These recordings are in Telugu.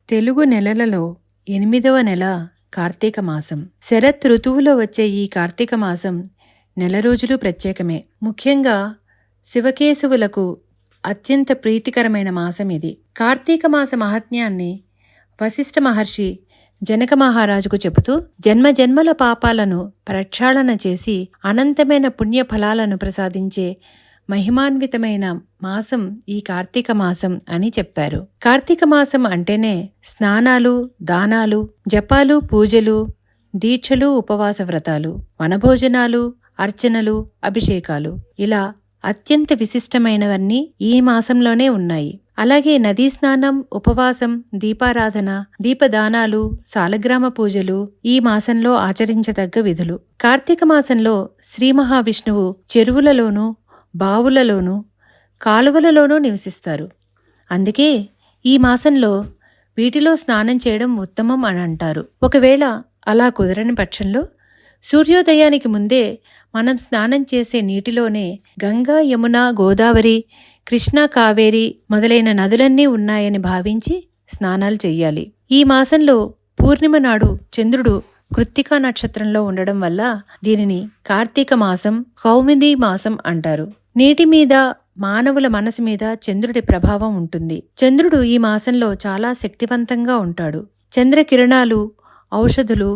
తెలుగు నెలలలో 8వ నెల కార్తీక మాసం. శరత్ ఋతువులో వచ్చే ఈ కార్తీక మాసం నెల రోజులు ప్రత్యేకమే. ముఖ్యంగా శివకేశవులకు అత్యంత ప్రీతికరమైన మాసం ఇది. కార్తీక మాస మహాత్మ్యాన్ని వశిష్ఠ మహర్షి జనక మహారాజుకు చెబుతూ, జన్మజన్మల పాపాలను ప్రక్షాళన చేసి అనంతమైన పుణ్యఫలాలను ప్రసాదించే మహిమాన్వితమైన మాసం ఈ కార్తీక మాసం అని చెప్పారు. కార్తీక మాసం అంటేనే స్నానాలు, దానాలు, జపాలు, పూజలు, దీక్షలు, ఉపవాస వ్రతాలు, వనభోజనాలు, అర్చనలు, అభిషేకాలు ఇలా అత్యంత విశిష్టమైనవన్నీ ఈ మాసంలోనే ఉన్నాయి. అలాగే నదీ స్నానం, ఉపవాసం, దీపారాధన, దీపదానాలు, సాలగ్రామ పూజలు ఈ మాసంలో ఆచరించదగ్గ విధులు. కార్తీక మాసంలో శ్రీ మహావిష్ణువు చెరువులలోనూ, బావులలోనూ, కాలువలలోనూ నివసిస్తారు. అందుకే ఈ మాసంలో వీటిలో స్నానం చేయడం ఉత్తమం అని అంటారు. ఒకవేళ అలా కుదరని పక్షంలో సూర్యోదయానికి ముందే మనం స్నానం చేసే నీటిలోనే గంగా, యమున, గోదావరి, కృష్ణ, కావేరి మొదలైన నదులన్నీ ఉన్నాయని భావించి స్నానాలు చెయ్యాలి. ఈ మాసంలో పూర్ణిమ నాడు చంద్రుడు కృత్తికా నక్షత్రంలో ఉండడం వల్ల దీనిని కార్తీక మాసం, కౌముది మాసం అంటారు. నీటి మీద, మానవుల మనసు మీద చంద్రుడి ప్రభావం ఉంటుంది. చంద్రుడు ఈ మాసంలో చాలా శక్తివంతంగా ఉంటాడు. చంద్రకిరణాలు, ఔషధులు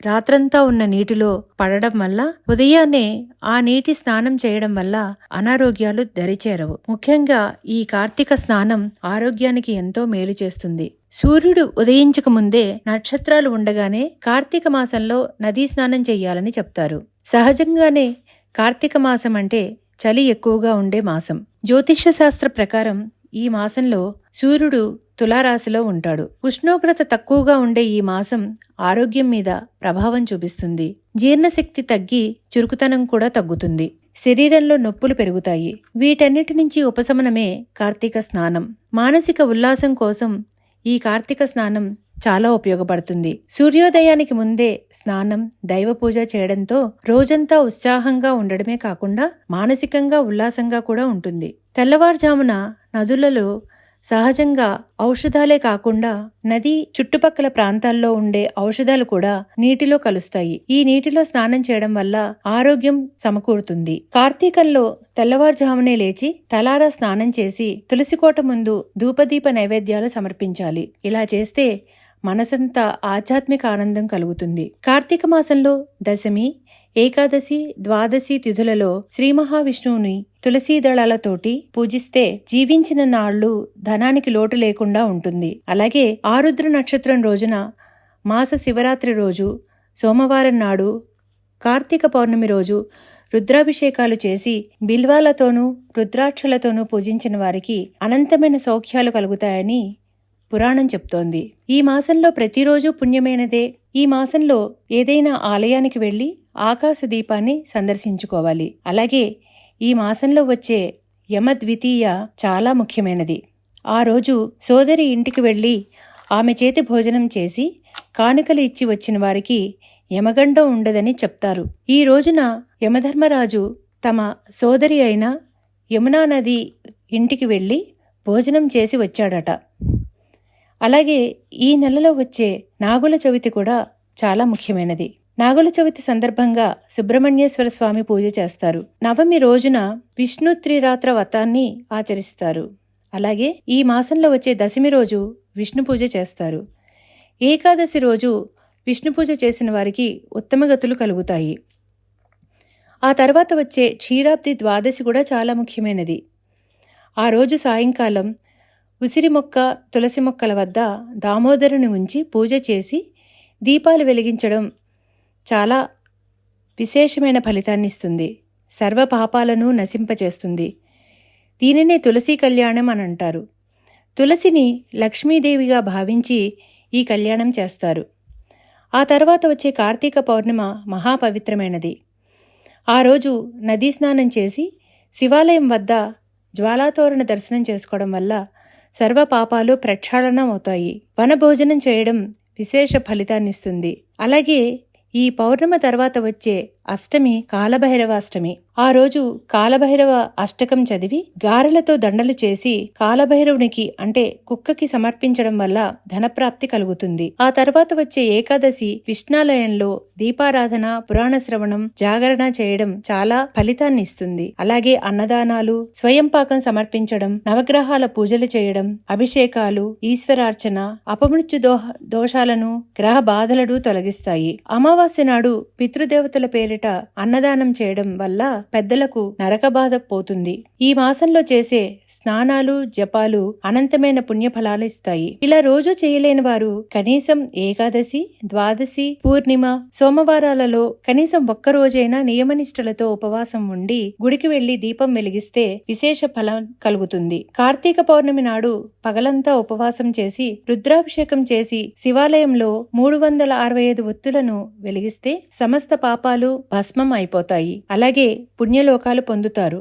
రాత్రంతా ఉన్న నీటిలో పడడం వల్ల ఉదయాన్నే ఆ నీటి స్నానం చేయడం వల్ల అనారోగ్యాలు దరిచేరవు. ముఖ్యంగా ఈ కార్తీక స్నానం ఆరోగ్యానికి ఎంతో మేలు చేస్తుంది. సూర్యుడు ఉదయించక ముందే నక్షత్రాలు ఉండగానే కార్తీక మాసంలో నదీ స్నానం చెయ్యాలని చెప్తారు. సహజంగానే కార్తీక మాసం అంటే చలి ఎక్కువగా ఉండే మాసం. జ్యోతిష్య శాస్త్ర ప్రకారం ఈ మాసంలో సూర్యుడు తులారాశిలో ఉంటాడు. ఉష్ణోగ్రత తక్కువగా ఉండే ఈ మాసం ఆరోగ్యం మీద ప్రభావం చూపిస్తుంది. జీర్ణశక్తి తగ్గి చురుకుతనం కూడా తగ్గుతుంది. శరీరంలో నొప్పులు పెరుగుతాయి. వీటన్నిటి నుంచి ఉపశమనమే కార్తీక స్నానం. మానసిక ఉల్లాసం కోసం ఈ కార్తీక స్నానం చాలా ఉపయోగపడుతుంది. సూర్యోదయానికి ముందే స్నానం, దైవ పూజ చేయడంతో రోజంతా ఉత్సాహంగా ఉండడమే కాకుండా మానసికంగా ఉల్లాసంగా కూడా ఉంటుంది. తెల్లవారుజామున నదులలో సహజంగా ఔషధాలే కాకుండా నది చుట్టుపక్కల ప్రాంతాల్లో ఉండే ఔషధాలు కూడా నీటిలో కలుస్తాయి. ఈ నీటిలో స్నానం చేయడం వల్ల ఆరోగ్యం సమకూరుతుంది. కార్తీకంలో తెల్లవారుజామునే లేచి తలారా స్నానం చేసి తులసికోట ముందు ధూపదీప నైవేద్యాలు సమర్పించాలి. ఇలా చేస్తే మనసంతా ఆధ్యాత్మిక ఆనందం కలుగుతుంది. కార్తీక మాసంలో దశమి, ఏకాదశి, ద్వాదశి తిథులలో శ్రీ మహావిష్ణువుని తులసీ దళాలతోటి పూజిస్తే జీవించిన నాళ్లు ధనానికి లోటు లేకుండా ఉంటుంది. అలాగే ఆరుద్ర నక్షత్రం రోజున, మాస శివరాత్రి రోజు, సోమవారం నాడు, కార్తీక పౌర్ణమి రోజు రుద్రాభిషేకాలు చేసి బిల్వాలతోనూ రుద్రాక్షలతోనూ పూజించిన వారికి అనంతమైన సౌఖ్యాలు కలుగుతాయని పురాణం చెప్తోంది. ఈ మాసంలో ప్రతిరోజు పుణ్యమైనదే. ఈ మాసంలో ఏదైనా ఆలయానికి వెళ్లి ఆకాశ దీపాన్ని సందర్శించుకోవాలి. అలాగే ఈ మాసంలో వచ్చే యమద్వితీయ చాలా ముఖ్యమైనది. ఆ రోజు సోదరి ఇంటికి వెళ్లి ఆమె చేతి భోజనం చేసి కానుకలు ఇచ్చి వచ్చిన వారికి యమగండం ఉండదని చెప్తారు. ఈ రోజున యమధర్మరాజు తమ సోదరి అయిన యమునా నది ఇంటికి వెళ్లి భోజనం చేసి వచ్చాడట. అలాగే ఈ నెలలో వచ్చే నాగుల చవితి కూడా చాలా ముఖ్యమైనది. నాగుల చవితి సందర్భంగా సుబ్రహ్మణ్యేశ్వర స్వామి పూజ చేస్తారు. నవమి రోజున విష్ణు త్రిరాత్ర వ్రతాన్ని ఆచరిస్తారు. అలాగే ఈ మాసంలో వచ్చే దశమి రోజు విష్ణు పూజ చేస్తారు. ఏకాదశి రోజు విష్ణు పూజ చేసిన వారికి ఉత్తమగతులు కలుగుతాయి. ఆ తర్వాత వచ్చే క్షీరాబ్ది ద్వాదశి కూడా చాలా ముఖ్యమైనది. ఆ రోజు సాయంకాలం ఉసిరి మొక్క, తులసి మొక్కల వద్ద దామోదరుని ఉంచి పూజ చేసి దీపాలు వెలిగించడం చాలా విశేషమైన ఫలితాన్నిస్తుంది. సర్వ పాపాలను నశింపచేస్తుంది. దీనినే తులసి కళ్యాణం అని అంటారు. తులసిని లక్ష్మీదేవిగా భావించి ఈ కళ్యాణం చేస్తారు. ఆ తర్వాత వచ్చే కార్తీక పౌర్ణిమ మహాపవిత్రమైనది. ఆ రోజు నదీ స్నానం చేసి శివాలయం వద్ద జ్వాలాతోరణ దర్శనం చేసుకోవడం వల్ల సర్వ పాపాలు ప్రక్షాళనం అవుతాయి. వనభోజనం చేయడం విశేష ఫలితాన్నిస్తుంది. అలాగే ఈ పౌర్ణమి తర్వాత వచ్చే అష్టమి కాలభైరవాష్టమి. ఆ రోజు కాలభైరవ అష్టకం చదివి గారెలతో దండలు చేసి కాలభైరవునికి అంటే కుక్కకి సమర్పించడం వల్ల ధనప్రాప్తి కలుగుతుంది. ఆ తర్వాత వచ్చే ఏకాదశి విష్ణాలయంలో దీపారాధన, పురాణ శ్రవణం, జాగరణ చేయడం చాలా ఫలితాన్ని ఇస్తుంది. అలాగే అన్నదానాలు, స్వయం పాకం సమర్పించడం, నవగ్రహాల పూజలు చేయడం, అభిషేకాలు, ఈశ్వరార్చన అపమృత్యు దోషాలను, గ్రహ బాధలను తొలగిస్తాయి. అమావాస్య నాడు పితృదేవతల పేరిట అన్నదానం చేయడం వల్ల పెద్దలకు నరక బాధ పోతుంది. ఈ మాసంలో చేసే స్నానాలు, జపాలు అనంతమైన పుణ్యఫలాలు ఇస్తాయి. ఇలా రోజు చేయలేని వారు కనీసం ఏకాదశి, ద్వాదశి, పూర్ణిమ, సోమవారాలలో కనీసం ఒక్కరోజైనా నియమనిష్టలతో ఉపవాసం ఉండి గుడికి వెళ్లి దీపం వెలిగిస్తే విశేష ఫలం కలుగుతుంది. కార్తీక పౌర్ణమి నాడు పగలంతా ఉపవాసం చేసి రుద్రాభిషేకం చేసి శివాలయంలో 365 ఒత్తులను వెలిగిస్తే సమస్త పాపాలు భస్మం అయిపోతాయి. అలాగే పుణ్యలోకాలు పొందుతారు.